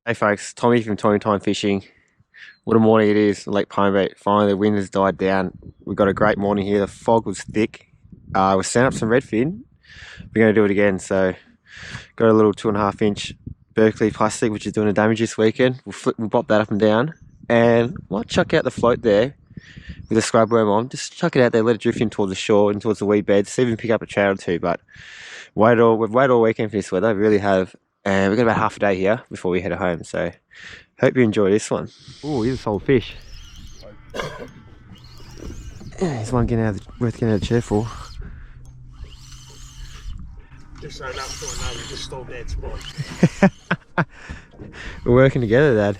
Hey folks, Tommy from Tommy Time Fishing. What a morning it is, Lake Purrumbete. Finally the wind has died down. We got a great morning here. The fog was thick. We sent up some redfin. We're going to do it again. So got a little 2.5 inch Berkeley plastic which is doing the damage this weekend. We'll pop that up and down and might chuck out the float there with a scrub worm on. Just chuck it out there, let it drift in towards the shore and towards the weed beds. See if we can pick up a trout or two. But we've waited all weekend for this weather, we really have. And we've got about half a day here before we head home. So hope you enjoy this one. Oh, here's a solid fish. Here's one worth getting out of the chair for. Just so enough to know we just stole Dad's spot. We're working together, Dad.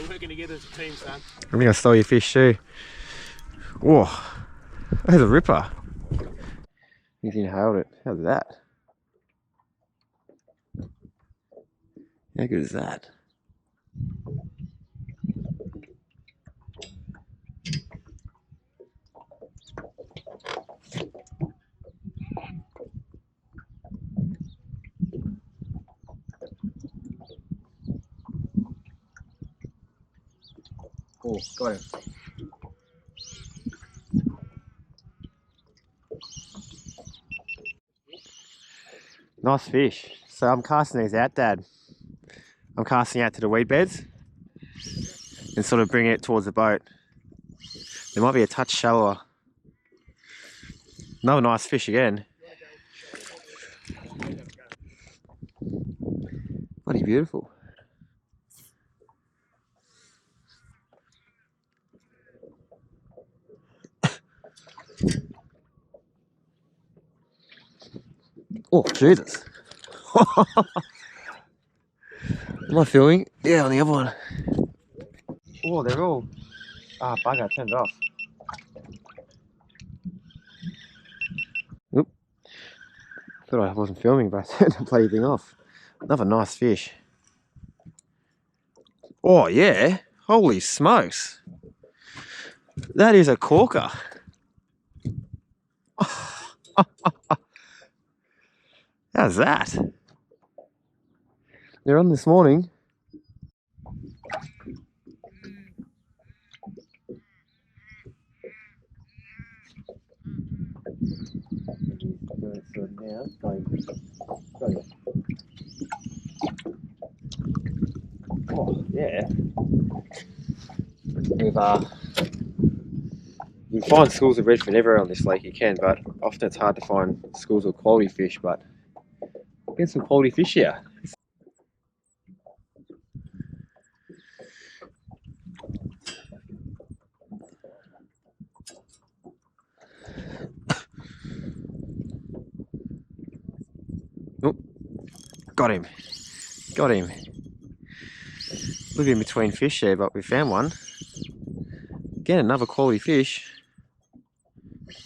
We're working together as a team, son. I think I stole your fish too. Whoa, that's a ripper. He's inhaled it. How's that? How good is that? Oh, got him. Nice fish. So I'm casting these out, Dad. I'm casting out to the weed beds and sort of bringing it towards the boat. There might be a touch shallower. Another nice fish again. Bloody beautiful. Oh, Jesus. Am I filming? Yeah, on the other one. Oh, they're all... Ah, bugger, turned it off. Oop. Thought I wasn't filming, but I turned the bloody thing off. Another nice fish. Oh, yeah. Holy smokes. That is a corker. How's that? They're on this morning. So now it's going. Oh yeah. You can find schools of redfin everywhere on this lake. You can, but often it's hard to find schools of quality fish. But get some quality fish here. Oh, got him. Got him. A little bit in between fish there, but we found one. Again, another quality fish.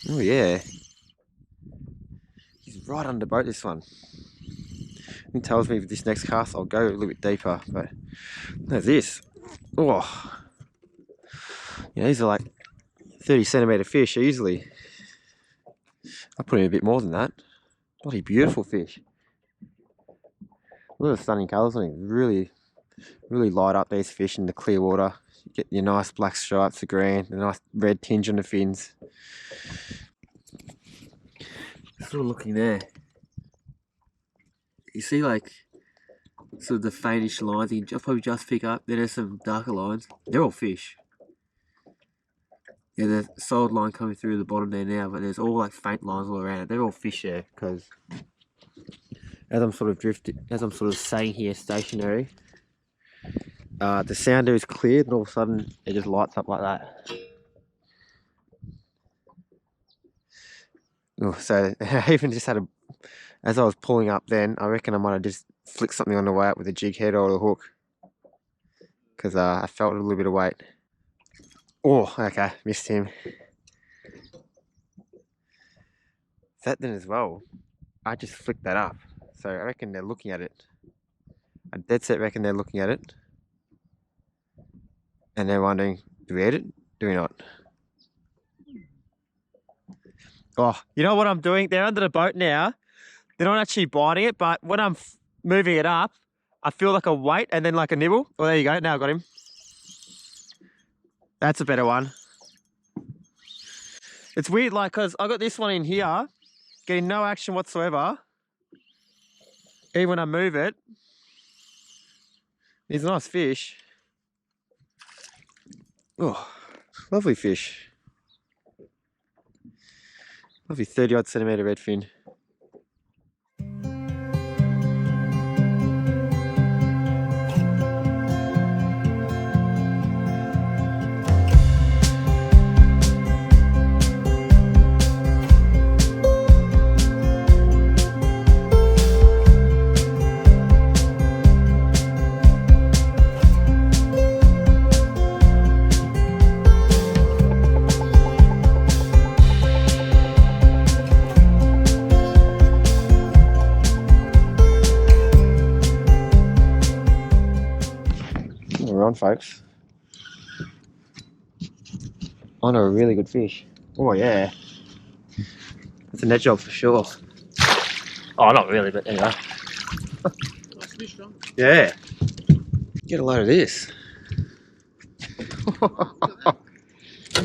Oh yeah. He's right under the boat, this one. It tells me with this next cast I'll go a little bit deeper, but look at this. Oh. You know, these are like 30cm fish easily. I'll put in a bit more than that. Bloody beautiful fish. Look at the stunning colours on him. Really light up these fish in the clear water. You get your nice black stripes, the green, the nice red tinge on the fins. Sort of looking there. You see like sort of the faintish lines you can probably just pick up. Then there's some darker lines. They're all fish. Yeah, there's a solid line coming through the bottom there now, but there's all like faint lines all around it. They're all fish there because as I'm sort of saying here, stationary. The sounder is cleared and all of a sudden it just lights up like that. Oh, so I even just had as I was pulling up then, I reckon I might have just flicked something on the way up with a jig head or a hook. Because I felt a little bit of weight. Oh, okay, missed him. That then as well, I just flicked that up. So I reckon they're looking at it. I dead set reckon they're looking at it. And they're wondering, do we eat it? Do we not? Oh, you know what I'm doing? They're under the boat now. They're not actually biting it, but when I'm moving it up, I feel like a weight and then like a nibble. Well, there you go. Now I got him. That's a better one. It's weird, like, because I got this one in here, getting no action whatsoever. Even when I move it, he's a nice fish. Oh, lovely fish. Lovely 30-odd centimetre redfin. We're on, folks. On a really good fish. Oh, yeah. That's a net job for sure. Oh, not really, but anyway. Nice fish, John. Yeah. Get a load of this.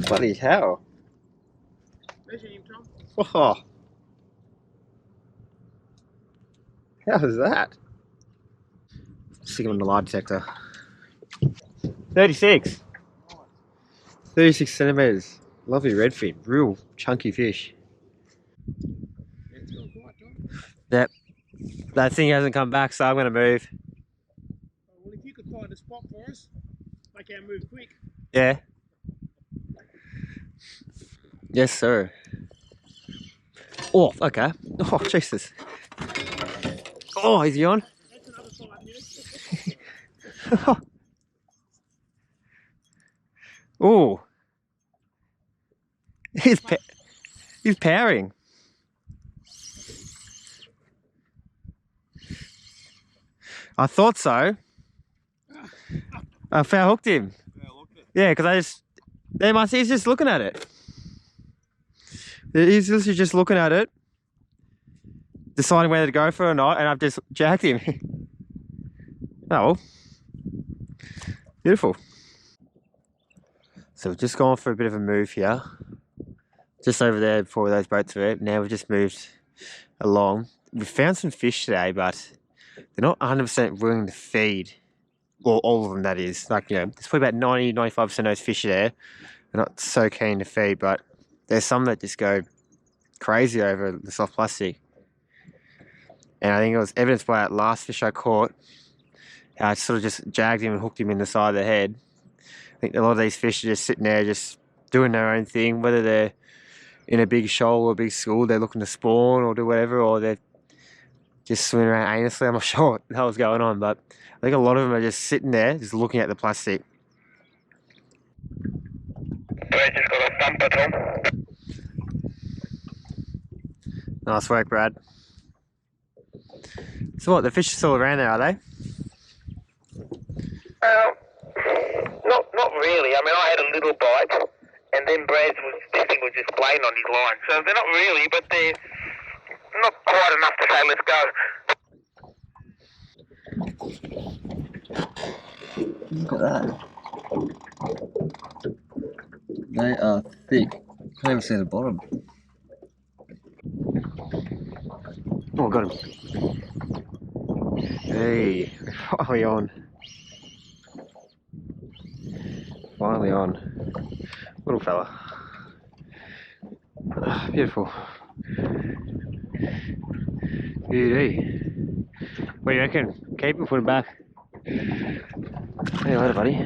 Bloody hell. Measure him, Tom. Oh, how is that? Stick him in the lie detector. 36. 36 centimetres. Lovely redfin. Real chunky fish. It's still quiet, Tom. Yep. That thing hasn't come back, so I'm going to move. Oh, well, if you could find a spot for us, make our move quick. Yeah. Yes, sir. Oh, okay. Oh, Jesus. Oh, is he on? That's another 5 minutes. Oh. He's powering. I thought so. I foul hooked him. Yeah, because he's just looking at it. He's literally just looking at it, deciding whether to go for it or not, and I've just jacked him. Oh, well. Beautiful. So we've just gone for a bit of a move here. Just over there before those boats were. Now we've just moved along. We found some fish today, but they're not 100% willing to feed. Well, all of them, that is. Like, you know, there's probably about 90-95% of those fish there. They're not so keen to feed, but there's some that just go crazy over the soft plastic. And I think it was evidenced by that last fish I caught. I sort of just jagged him and hooked him in the side of the head. I think a lot of these fish are just sitting there just doing their own thing, whether they're in a big shoal or a big school, they're looking to spawn or do whatever, or they're just swimming around aimlessly. I'm not sure what the hell's going on, but I think a lot of them are just sitting there, just looking at the plastic. Brad just got a thumper, Tom. Nice work, Brad. So what, the fish are still around there, are they? Not really. I mean, I had a little bite, and then this thing was just playing on his line. So they're not really, but they're not quite enough to say let's go. Look at that. They are thick. Can't even see the bottom. Oh, got him. Hey, finally on. Finally on. Little fella. Beautiful. Beauty. What do you reckon? Keep him, put him back. See you later, buddy.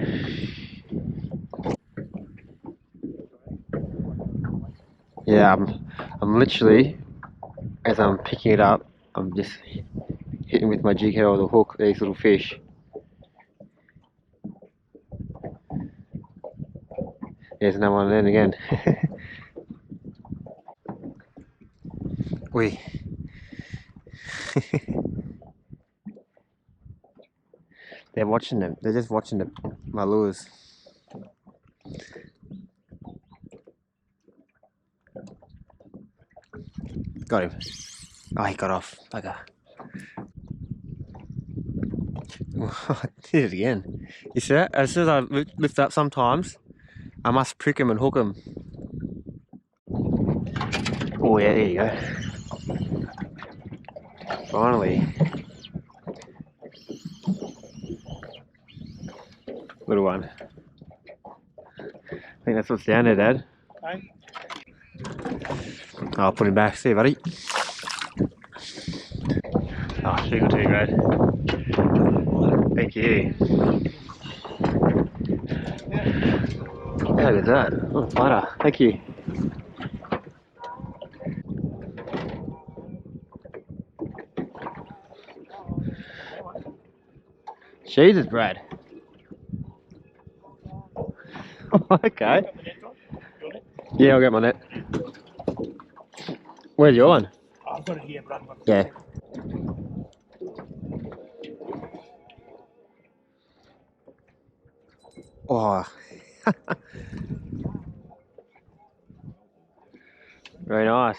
Yeah, I'm literally, as I'm picking it up, I'm just hitting with my jig head or the hook these little fish. There's another one then again. Wee. They're watching them. They're just watching my lures. Got him. Oh, he got off. Bugger. I did it again. You see that? As soon as I lift up sometimes, I must prick him and hook him. Oh yeah, there you go. Finally. Little one. I think that's what's down there, Dad. Okay. I'll put him back. See you, buddy. Oh, sugar too great. Thank you. How good is that? Oh, butter. Thank you. Jesus, Brad. Okay. Yeah, I'll get my net. Where's your one? I've got it here, but I've got Yeah. Oh. Very nice.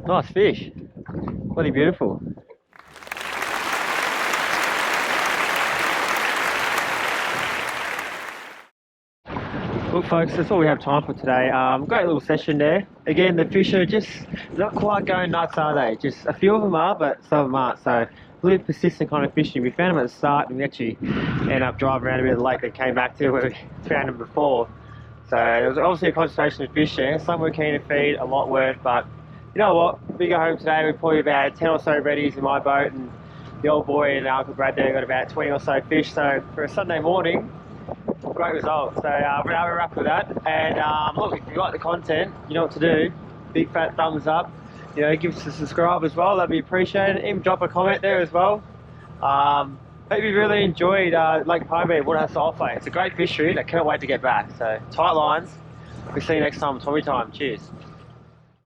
Nice fish. Bloody beautiful. Look folks, that's all we have time for today. Great little session there. Again, the fish are just not quite going nuts, are they? Just a few of them are, but some of them aren't. So a little persistent kind of fishing. We found them at the start and we actually ended up driving around a bit of the lake they came back to where we found them before. So there was obviously a concentration of fish there. Some were keen to feed, a lot weren't, but you know what? We go home today, we probably about 10 or so reddies in my boat, and the old boy and Uncle Brad there got about 20 or so fish. So for a Sunday morning, great result. So we're going to wrap with that. And look, if you like the content, you know what to do. Big fat thumbs up. You know, give us a subscribe as well. That'd be appreciated. Even drop a comment there as well. Hope you really enjoyed Lake Purrumbete, what it has to offer. It's a great fishery. I can't wait to get back. So tight lines. We'll see you next time. Tommy time. Cheers.